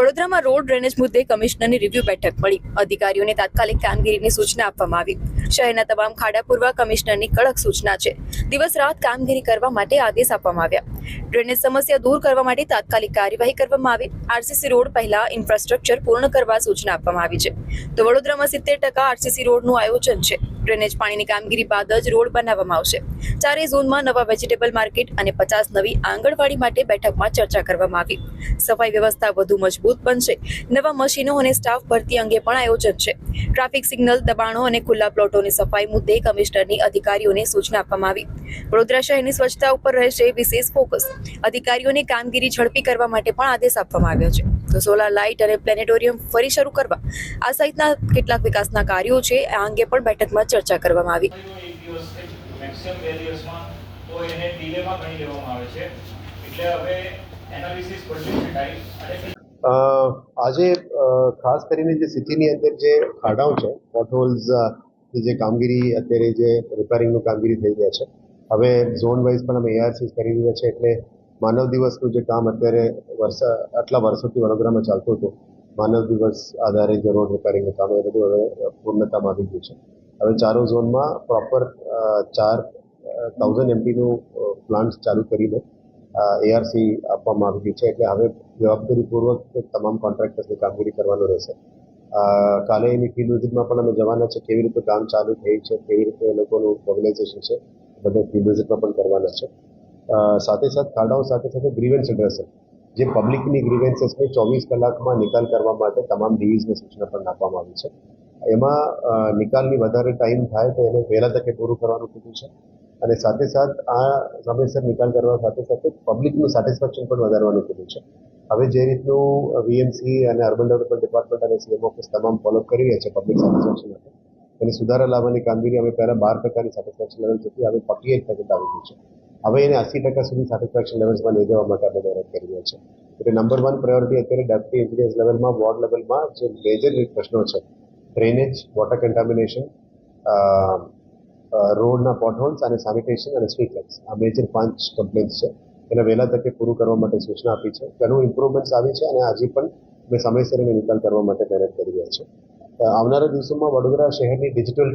વડોદરામાં road drainage મુદ્દે કમિશનરની review બેઠક મળી. અધિકારીઓને તાત્કાલિક કામગીરીની સૂચના આપવામાં આવી. શહેરના તમામ ખાડા પૂરવા કમિશનરની કડક સૂચના છે. દિવસ રાત કામગીરી કરવા માટે આદેશ આપવામાં આવ્યા. ડ્રેનેજ સમસ્યા દૂર કરવા માટે તાત્કાલિક કાર્યવાહી કરવામાં આવી. આરસીસી રોડ પહેલા ઇન્ફ્રાસ્ટ્રક્ચર પૂર્ણ કરવા સૂચના આપવામાં આવી છે. તો વડોદરામાં 70% આરસીસી રોડનું આયોજન છે. ડ્રેનેજ પાણીની કામગીરી બાદ જ રોડ બનાવવામાં આવશે. ચારેય ઝોનમાં નવા વેજીટેબલ માર્કેટ અને 50 નવી આંગણવાડી માટે બેઠકમાં ચર્ચા કરવામાં આવી. સફાઈ વ્યવસ્થા વધુ મજબૂત બનશે. નવા મશીનો અને સ્ટાફ ભરતી અંગે પણ આયોજન છે. ટ્રાફિક સિગ્નલ, દબાણો અને ખુલ્લા પ્લોટોની સફાઈ મુદ્દે કમિશનરની અધિકારીઓને સૂચના આપવામાં આવી. વડોદરા શહેરની સ્વચ્છતા ઉપર રહેશે વિશેષ ફોકસ. અધિકારીઓને કામગીરી ઝડપી કરવા માટે પણ આદેશ આપવામાં આવ્યો છે. તો સોલાર લાઇટ અને પ્લેનેટોરિયમ ફરી શરૂ કરવા આ સહિતના કેટલાક વિકાસના કાર્યો છે. આ અંગે પણ બેઠકમાં ચર્ચા કરવામાં આવી. આજે ખાસ કરીને જે સિટીની અંદર જે ખાડાઓ છે, પોટહોલ્સ ની જે કામગીરી અત્યારે જે રિપેરિંગનું કામગીરી થઈ રહ્યા છે, હવે ઝોન વાઇઝ પણ અમે એઆરસીસ કરી રહ્યા છે. એટલે માનવ દિવસનું જે કામ અત્યારે આટલા વર્ષોથી વડોદરામાં ચાલતું હતું, માનવ દિવસ આધારે જે રોડ રિપેરિંગનું કામ એ બધું હવે પૂર્ણતામાં આવી ગયું છે. હવે ચારો ઝોનમાં પ્રોપર 4000 MPનું પ્લાન્ટ ચાલુ કરીને એઆરસી આપવામાં આવી ગઈ છે. એટલે હવે જવાબદારીપૂર્વક તમામ કોન્ટ્રાક્ટર્સની કામગીરી કરવાનું રહેશે. કાલે એની ફિલ્ડ વિઝિટમાં પણ અમે જવાના છે. કેવી રીતે કામ ચાલુ થયું છે, કેવી રીતે એ લોકોનું મોબિલાઇઝેશન છે, બધા ફિલ્ડ વિઝિટમાં પણ કરવાના છે. સાથે સાથે ખાડાઓ સાથે સાથે ગ્રીવન્સ એડ્રેસર, જે પબ્લિકની ગ્રીવન્સીસને 24 કલાકમાં નિકાલ કરવા માટે તમામ ડીવીઝને સૂચના પણ આપવામાં આવી છે. એમાં નિકાલની વધારે ટાઈમ થાય તો એને વહેલા તકે પૂરું કરવાનું કીધું છે. અને સાથે સાથ આ સમયસર નિકાલ કરવા સાથે સાથે પબ્લિકનું સેટિસ્ફેક્શન પણ વધારવાનું કીધું છે. હવે જે રીતનું વીએમસી અને અર્બન ડેવલપમેન્ટ ડિપાર્ટમેન્ટ અને સીએમ ઓફિસ તમામ ફોલોઅપ કરી રહ્યા છે પબ્લિક સેટિસ્ફેક્શન માટે, એની સુધારા લાવવાની કામગીરી અમે પહેલા 12% સેટિસ્ફેક્શન લેવલ હતી, હવે 48% આવી ગયું છે. હવે એને 80% સુધી સેટિસ્ફેક્શન લેવલ્સમાં લઈ જવા માટે અમે મહેનત કરી રહ્યા છે. એટલે નંબર 1 પ્રાયોરિટી અત્યારે ડેપ્યુટી એન્જિનિયર્સ લેવલમાં, વોર્ડ લેવલમાં જે મેજર પ્રશ્નો છે, ડ્રેનેજ, વોટર કન્ટામિનેશન, રોડના પોટહોલ્સ અને સેનિટેશન અને સ્ટ્રીટ લાઇટ્સ, આ મેજર 5 કમ્પ્લેન્ટ્સ છે. એને વહેલા તકે પૂરું કરવા માટે સૂચના આપી છે. ઘણું ઇમ્પ્રુવમેન્ટ્સ આવી છે અને હજી પણ અમે સમયસર એને નિકાલ કરવા માટે મહેનત કરી રહ્યા છે. આવનારા દિવસોમાં વડોદરા શહેરની ડિજિટલ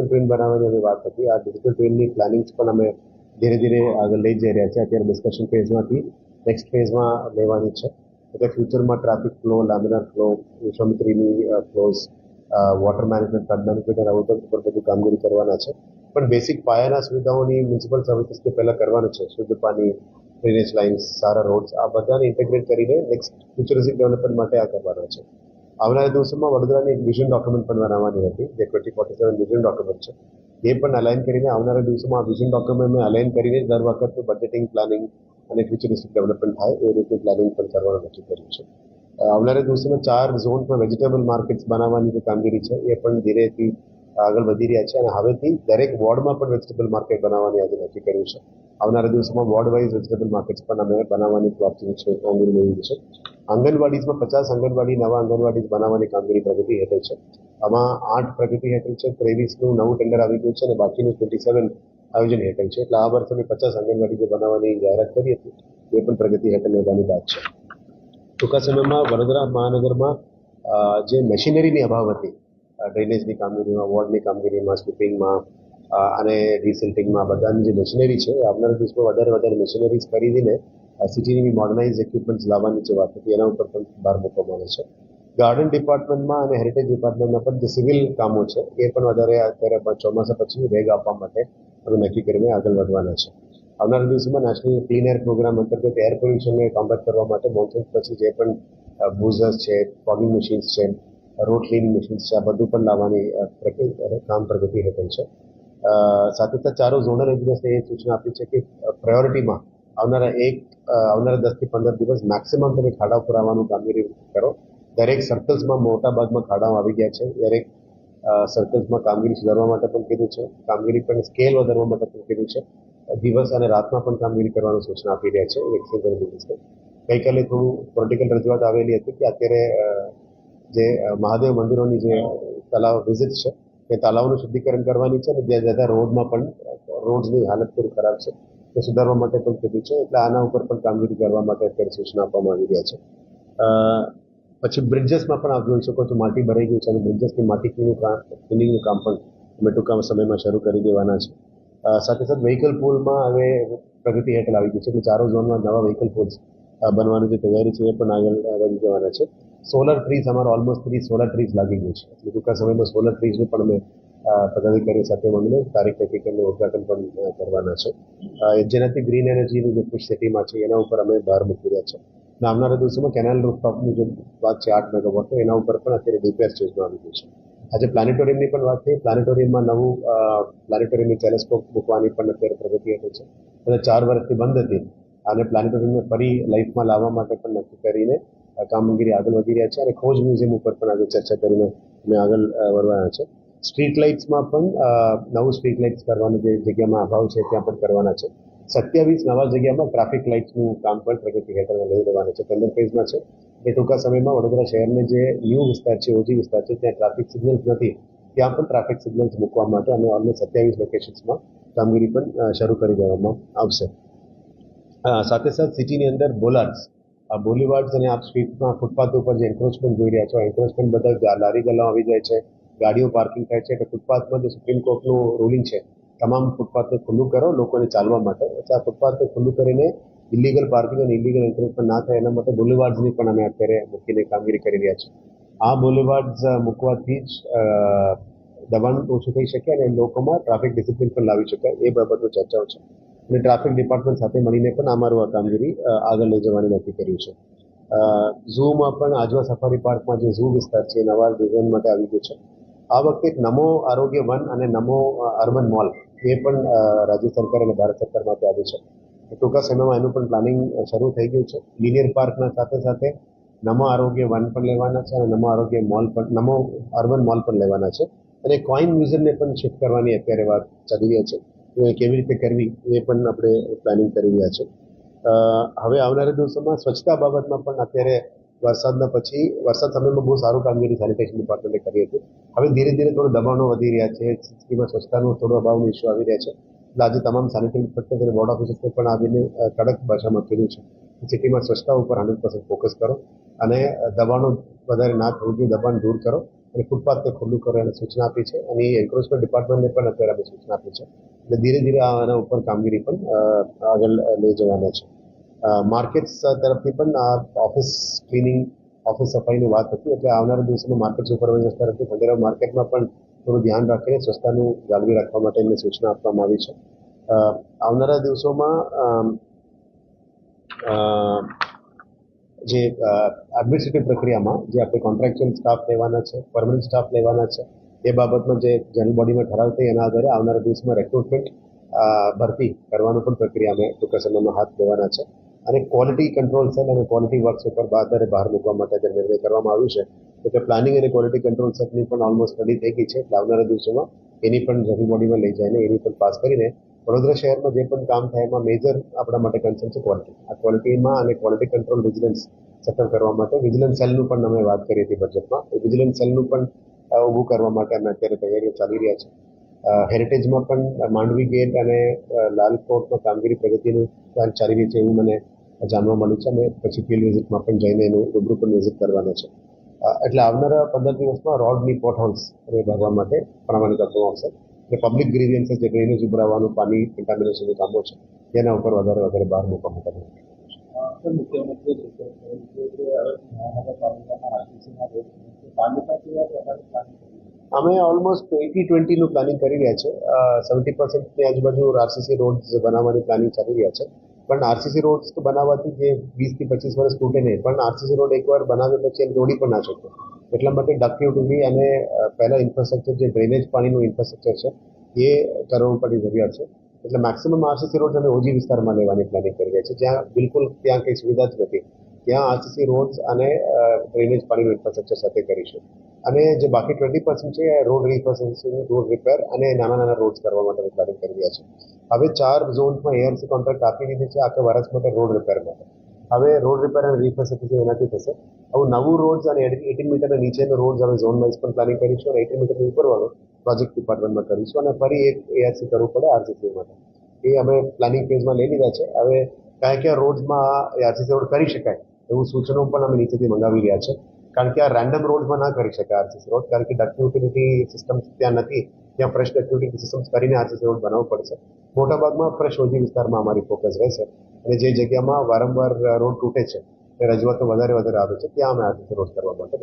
ટ્વિન બનાવવાની અમે વાત હતી. આ ડિજિટલ ટ્વિનની પ્લાનિંગ્સ પણ અમે ધીરે ધીરે આગળ લઈ જઈ રહ્યા છે. અત્યારે ડિસ્કશન ફેઝમાંથી નેક્સ્ટ ફેઝમાં લેવાની છે. એટલે ફ્યુચરમાં ટ્રાફિક ફ્લો, લેમિનાર ફ્લો, વિશ્વામિત્રીની flows, water management, flood management અને આઉટર ઉપર બધું કામગીરી કરવાના છે. પણ બેસિક પાયાના સુવિધાઓની મ્યુનિસિપલ સર્વિસીસને પહેલાં કરવાનું છે. શુદ્ધ પાણી, ડ્રેનેજ લાઇન્સ, સારા રોડ્સ, આ બધાને ઇન્ટિગ્રેટ કરીને નેક્સ્ટ ફ્યુચરિસ્ટિક ડેવલપમેન્ટ માટે આ કરવાનો છે. આવનારા દિવસોમાં વડોદરાની એક વિઝન ડોક્યુમેન્ટ પણ બનાવવાની હતી, જે 2047 વિઝન ડોક્યુમેન્ટ છે. એ પણ અલાઇન કરીને આવનારા દિવસોમાં આ વિઝન ડોક્યુમેન્ટને અલાઇન કરીને દર વખતનું બજેટિંગ, પ્લાનિંગ અને ફ્યુચરિસ્ટિક ડેવલપમેન્ટ થાય એ રીતે પ્લાનિંગ પણ કરવાનું નક્કી કર્યું છે. આવનારા દિવસોમાં 4 ઝોનમાં વેજીટેબલ માર્કેટ્સ બનાવવાની જે કામગીરી છે એ પણ ધીરેથી આગળ વધી રહ્યા છે. અને હવેથી દરેક વોર્ડમાં પણ વેજીટેબલ માર્કેટ બનાવવાની આજે નક્કી કર્યું છે. આવનારા દિવસોમાં વોર્ડ વાઇઝ વેજીટેબલ માર્કેટ્સ પણ અમે બનાવવાની કામગીરી લેવી છે. આંગણવાડીઝમાં 50 નવા આંગણવાડી બનાવવાની કામગીરી પ્રગતિ હેઠળ છે. આમાં 8 પ્રગતિ હેઠળ છે, 23નું નવું ટેન્ડર આવી ગયું છે અને બાકીનું 27 આયોજન હેઠળ છે. એટલે આ વર્ષે અમે 50 આંગણવાડી જે બનાવવાની જાહેરાત કરી હતી એ પણ પ્રગતિ હેઠળ લેવાની વાત છે. ટૂંકા સમયમાં વડોદરા મહાનગરમાં જે મશીનરીની અભાવ હતી, ડ્રેનેજની કામગીરીમાં, વોર્ડની કામગીરીમાં, સ્વીપિંગમાં અને રિસિલ્ટિંગમાં, બધાની જે મશીનરી છે એ આવનારા દિવસમાં વધારે મશીનરીઝ ખરીદીને સિટીની મોડર્નાઇઝ ઇક્વિપમેન્ટ્સ લાવવાની જે વાત હતી એના ઉપર પણ ભાર મૂકવામાં આવે છે. ગાર્ડન ડિપાર્ટમેન્ટમાં અને હેરિટેજ ડિપાર્ટમેન્ટમાં પણ જે સિવિલ કામો છે એ પણ વધારે અત્યારે ચોમાસા પછી વેગ આપવા માટે અમે નક્કી કરીને આગળ વધવાના છે. આવનારા દિવસોમાં નેશનલ ક્લીન એર પ્રોગ્રામ અંતર્ગત એર પોલ્યુશનને કોમ્બેટ કરવા માટે મોન્સૂન પછી જે પણ બુઝર્સ છે, ફોગિંગ મશીન્સ છે, રોડ ક્લીનિંગ મશીન્સ છે, આ બધું પણ લાવવાની કામ પ્રગતિ હેઠળ છે. સાથે સાથે ચારો ઝોનલ એન્જિનિયર્સને એ સૂચના આપી છે કે પ્રાયોરિટીમાં આવનારા 10 થી 15 દિવસ મેક્સિમમ તમે ખાડા પુરાવાનું કામગીરી કરો. દરેક સર્કલ્સમાં મોટા ભાગમાં ખાડાઓ આવી ગયા છે. દરેક સર્કલ્સમાં કામગીરી સુધારવા માટે પણ કીધું છે. કામગીરી પણ સ્કેલ વધારવા માટે પણ કીધું છે. દિવસ અને રાતમાં પણ કામગીરી કરવાની સૂચના આપી રહ્યા છે એક્સચેન્જર બિઝનેસને. ગઈકાલે થોડું પોલિટિકલ રજૂઆત આવેલી હતી કે અત્યારે જે મહાદેવ મંદિરોની જે તલાવ વિઝિટ છે એ તલાવનું શુદ્ધિકરણ કરવાની છે અને જ્યાં રોડમાં પણ રોડ્સની હાલત થોડી ખરાબ છે તે સુધારવા માટે પણ કીધું છે. એટલે આના ઉપર પણ કામગીરી કરવા માટે અત્યારે સૂચના આપવામાં આવી રહ્યા છે. પછી બ્રિજેસમાં પણ આપ જોઈ શકો છો માટી ભરાઈ ગયું છે અને બ્રિજેસની માટી ક્લિનિંગનું કામ પણ અમે ટૂંકા સમયમાં શરૂ કરી દેવાના છે. સાથે સાથે વ્હીકલ પુલમાં હવે પ્રગતિ હેઠળ આવી ગયું છે એટલે ચારો ઝોનમાં નવા વ્હીકલ પુલ્સ બનવાની જે તૈયારી છે એ પણ આગળ વધી જવાના છે. સોલર ટ્રીઝ અમારો ઓલમોસ્ટ 30 સોલર ટ્રીઝ લાગી ગયું છે એટલે ટૂંકા સમયમાં સોલર ટ્રીઝનું પણ અમે પદાધિકારીઓ સાથે મળીને તારીખ નક્કી કરીને ઉદઘાટન પણ કરવાના છે. જેનાથી ગ્રીન એનર્જીની જે પુશ સિટીમાં છે એના ઉપર અમે ભાર મૂકી રહ્યા છે. આવનારા દિવસોમાં કેનાલ રૂફટોપની જે વાત છે 8 મેગાવોટ એના ઉપર પણ અત્યારે ડિપેર ચોઈસમાં આવી ગયું છે. આજે પ્લાનેટોરિયમની પણ વાત થઈ. પ્લાનેટોરિયમમાં નવું પ્લાનેટોરિયમની ટેલિસ્કોપ મૂકવાની પણ અત્યારે પ્રગતિ હેઠળ છે અને 4 વર્ષથી બંધ હતી અને પ્લાનેટોરિયમને ફરી લાઈફમાં લાવવા માટે પણ નક્કી કરીને કામગીરી આગળ વધી રહ્યા છે અને ખોજ મ્યુઝિયમ ઉપર પણ આજે ચર્ચા કરીને અમે આગળ વધવાના છે. સ્ટ્રીટ લાઇટ્સમાં પણ નવું સ્ટ્રીટ લાઇટ્સ કરવાની જે જગ્યામાં અભાવ છે ત્યાં પણ કરવાના છે. 27 નવા જગ્યામાં ટ્રાફિક લાઇટ્સનું કામ પણ પ્રગતિ હેઠળ લઈ લેવાના છે. ટેન્ડર ફેઝમાં છે એ ટૂંકા સમયમાં વડોદરા શહેરને જે યુ વિસ્તાર છે ઓજી વિસ્તાર છે ત્યાં ટ્રાફિક સિગ્નલ્સ નથી ત્યાં પણ ટ્રાફિક સિગ્નલ્સ મૂકવા માટે અને ઓલમોસ્ટ 27 લોકેશન્સમાં કામગીરી પણ શરૂ કરી દેવામાં આવશે. સાથે સાથે સિટીની અંદર બોલીવાર્ડ્સ અને આપ સ્ટ્રીટમાં ફૂટપાથ ઉપર જે એન્ક્રોચમેન્ટ જોઈ રહ્યા છો એન્ક્રોચમેન્ટ બધા લારી ગલ્લાઓ આવી જાય છે, ગાડીઓ પાર્કિંગ થાય છે એટલે ફૂટપાથમાં જે સુપ્રીમ કોર્ટનું રૂલિંગ છે તમામ ફૂટપાથને ખુલ્લું કરો લોકોને ચાલવા માટે. એટલે આ ફૂટપાથને ખુલ્લું કરીને ઇલીગલ પાર્કિંગ અને ઇલીગલ એન્ક્રોચમેન્ટ ના થાય એના માટે બોલીવાર્ડ્સની પણ અમે અત્યારે મૂકીને કામગીરી કરી રહ્યા છીએ. આ બોલીવાર્ડ્સ મૂકવાથી જ દબાણ ઓછું થઈ શકે અને લોકોમાં ટ્રાફિક ડિસિપ્લિન પણ લાવી શકાય એ બાબતનો ચર્ચાઓ છે અને ટ્રાફિક ડિપાર્ટમેન્ટ સાથે મળીને પણ અમારું આ કામગીરી આગળ લઈ જવાની નક્કી કર્યું છે. ઝૂમાં પણ આજવા સફારી પાર્કમાં જે ઝૂ વિસ્તાર છે નવા ડિઝાઇન માટે આવી ગયું છે. આ વખતે નમો આરોગ્ય વન અને નમો અર્બન મોલ એ પણ રાજ્ય સરકાર અને ભારત સરકારમાંથી આવ્યું છે. ટૂંકા સમયમાં એનું પણ પ્લાનિંગ શરૂ થઈ ગયું છે. લિનિયર પાર્કના સાથે સાથે નમો આરોગ્ય વન પણ લેવાના છે અને નમો આરોગ્ય મોલ પણ નમો અર્બન મોલ પણ લેવાના છે અને કોઈન મ્યુઝિયમને પણ શિફ્ટ કરવાની અત્યારે વાત ચાલી રહી છે. કેવી રીતે કરવી એ પણ આપણે પ્લાનિંગ કરી રહ્યા છે. હવે આવનારા દિવસોમાં સ્વચ્છતા બાબતમાં પણ અત્યારે વરસાદ સમયમાં બહુ સારું કામગીરી સેનિટેશન ડિપાર્ટમેન્ટે કરી હતી. હવે ધીરે ધીરે થોડું દબાણો વધી રહ્યા છે. સિટીમાં સ્વચ્છતાનો થોડો અભાવનો ઇસ્યુ આવી રહ્યા છે. એટલે આજે તમામ સેનિટરી ઇન્સ્પેક્ટર અને બોર્ડ ઓફિસર્સને પણ આવીને કડક ભાષામાં કીધું છે સિટીમાં સ્વચ્છતા ઉપર 100% ફોકસ કરો અને દબાણો વધારે ના થવું જોઈએ, દબાણ દૂર કરો અને ફૂટપાથને ખુલ્લું કરો એને સૂચના આપી છે અને એન્ક્રોચમેન્ટ ડિપાર્ટમેન્ટને પણ અત્યારે અમે સૂચના આપી છે. એટલે ધીરે ધીરે આના ઉપર કામગીરી પણ આગળ લઈ જવાના છે. માર્કેટ્સ તરફથી પણ ઓફિસ ક્લિનિંગ ઓફિસ સફાઈની વાત હતી એટલે આવનારા દિવસોમાં માર્કેટ સુપરવાઇઝર તરફથી ખંડેરાવ માર્કેટમાં પણ થોડું ધ્યાન રાખીને સ્વચ્છતાનું જાળવી રાખવા માટે એમને સૂચના આપવામાં આવી છે. આવનારા દિવસોમાં જે એડમિનિસ્ટ્રેટિવ પ્રક્રિયામાં જે આપણે કોન્ટ્રાક્ચ્યુઅલ સ્ટાફ લેવાના છે, પરમનન્ટ સ્ટાફ લેવાના છે એ બાબતમાં જે જનરલ બોડીમાં ઠરાવ થઈ એના આધારે આવનારા દિવસમાં રેક્રુટમેન્ટ ભરતી કરવાનું પણ પ્રક્રિયા અમે ટૂંકા સમયમાં હાથ ધરવાના છે અને ક્વોલિટી કંટ્રોલ સેલ અને ક્વોલિટી વર્ક્સ ઉપર બહાર મૂકવા માટે નિર્ણય કરવામાં આવ્યું છે. એટલે પ્લાનિંગ અને ક્વોલિટી કંટ્રોલ સેટની પણ ઓલમોસ્ટ સ્ટડી થઈ ગઈ છે એટલે આવનારા દિવસોમાં એની પણ જનરલ બોડીમાં લઈ જઈને એની પણ પાસ કરીને વડોદરા શહેરમાં જે પણ કામ થાય એમાં મેજર આપણા માટે કન્સર્ન છે ક્વોલિટી. આ ક્વોલિટીમાં અને ક્વોલિટી કંટ્રોલ વિજિલન્સ સફળ કરવા માટે વિજિલન્સ સેલનું પણ અમે વાત કરી હતી બજેટમાં. એ વિજિલન્સ સેલનું પણ ઊભું કરવા માટે અમે અત્યારે તૈયારીઓ ચાલી રહ્યા છે. હેરિટેજમાં પણ માંડવી ગેટ અને લાલ કોર્ટમાં કામગીરી પ્રગતિનું ચાલી રહી છે એવું મને જાણવા મળ્યું છે અને પછી ફિલ્ડ વિઝિટમાં પણ જઈને એનું રૂબરૂ પણ વિઝિટ કરવાના છે. એટલે આવનારા 15 દિવસમાં રોડની પોટહોલ્સ ભરવા માટે પ્રામાણિક આપવામાં આવશે એટલે પબ્લિક ગ્રીવિયન્સીસ જે ડ્રેનેજ ઉભરાવાનું પાણી કન્ટામિનેશનનું કામો છે એના ઉપર વધારે બહાર મૂકવા માટે અમે ઓલમોસ્ટ 80-20 નું પ્લાનિંગ કરી રહ્યા છે. 70% આજુબાજુ આરસીસી રોડ્સ બનાવવાની પ્લાનિંગ ચાલી રહ્યા છે. પણ આરસીસી રોડ્સ બનાવવાથી જે 20 થી 25 વર્ષ તૂટે નહીં પણ આરસીસી રોડ એકવાર બનાવ્યા પછી એમ દોડી પણ ના શકે. એટલા માટે ડક્ટિવિટી અને પહેલા ઇન્ફ્રાસ્ટ્રક્ચર જે ડ્રેનેજ પાણીનું ઇન્ફ્રાસ્ટ્રક્ચર છે એ કરવું પડે જરૂરિયાત છે. એટલે મેક્સિમમ આરસીસી રોડ અમે ઓજી વિસ્તારમાં લેવાની પ્લાનિંગ કરી રહ્યા છે જ્યાં બિલકુલ ત્યાં કંઈ સુવિધા જ નથી. ત્યાં આરસીસી રોડ્સ અને ડ્રેનેજ પાણીનું ઇન્ફ્રાસ્ટ્રક્ચર સાથે કરીશું અને જે બાકી 20% છે રોડ રિકન્સ્ટ્રક્શન, રોડ રિપેર અને નાના રોડ્સ કરવા માટે પ્લાનિંગ કરી રહ્યા છે. હવે 4 ઝોન્સમાં એઆરસી કોન્ટ્રાક્ટ આપી દીધી છે આખા વર્ષ માટે રોડ રિપેર માટે. હવે રોડ રિપેર અને રિકન્સ્ટ્રક્શન એનાથી થશે. હવે નવું રોડ્સ અને 18 મીટરના નીચેનો રોડ્સ હવે ઝોન વાઇઝ પણ પ્લાનિંગ કરીશું અને 18 મીટરની ઉપરવાળો પ્રોજેક્ટ ડિપાર્ટમેન્ટમાં કરીશું અને ફરી એક એઆરસી કરવું પડે આરસીસી માટે. એ અમે પ્લાનિંગ ફેઝમાં લઈ લીધા છે. હવે કયા રોડ્સમાં આરસીસી રોડ કરી શકાય એવું સૂચનો પણ અમે નીચેથી મંગાવી રહ્યા છે. કારણ કે આ રેન્ડમ રોડમાં ના કરી શકાય આરસીસી રોડ, કારણ કે ડક્ટ યુટિલિટી સિસ્ટમ ત્યાં નથી. ત્યાં ફ્રેશ ડક્ટ યુટિલિટી સિસ્ટમ કરીને આરસીસી રોડ બનાવવો પડશે. મોટાભાગમાં ફ્રેશ ઓજી વિસ્તારમાં અમારી ફોકસ રહેશે અને જે જગ્યામાં વારંવાર રોડ તૂટે છે, એ રજૂઆતો વધારે આવે છે, ત્યાં અમે આરસીસી રોડ કરવા માટે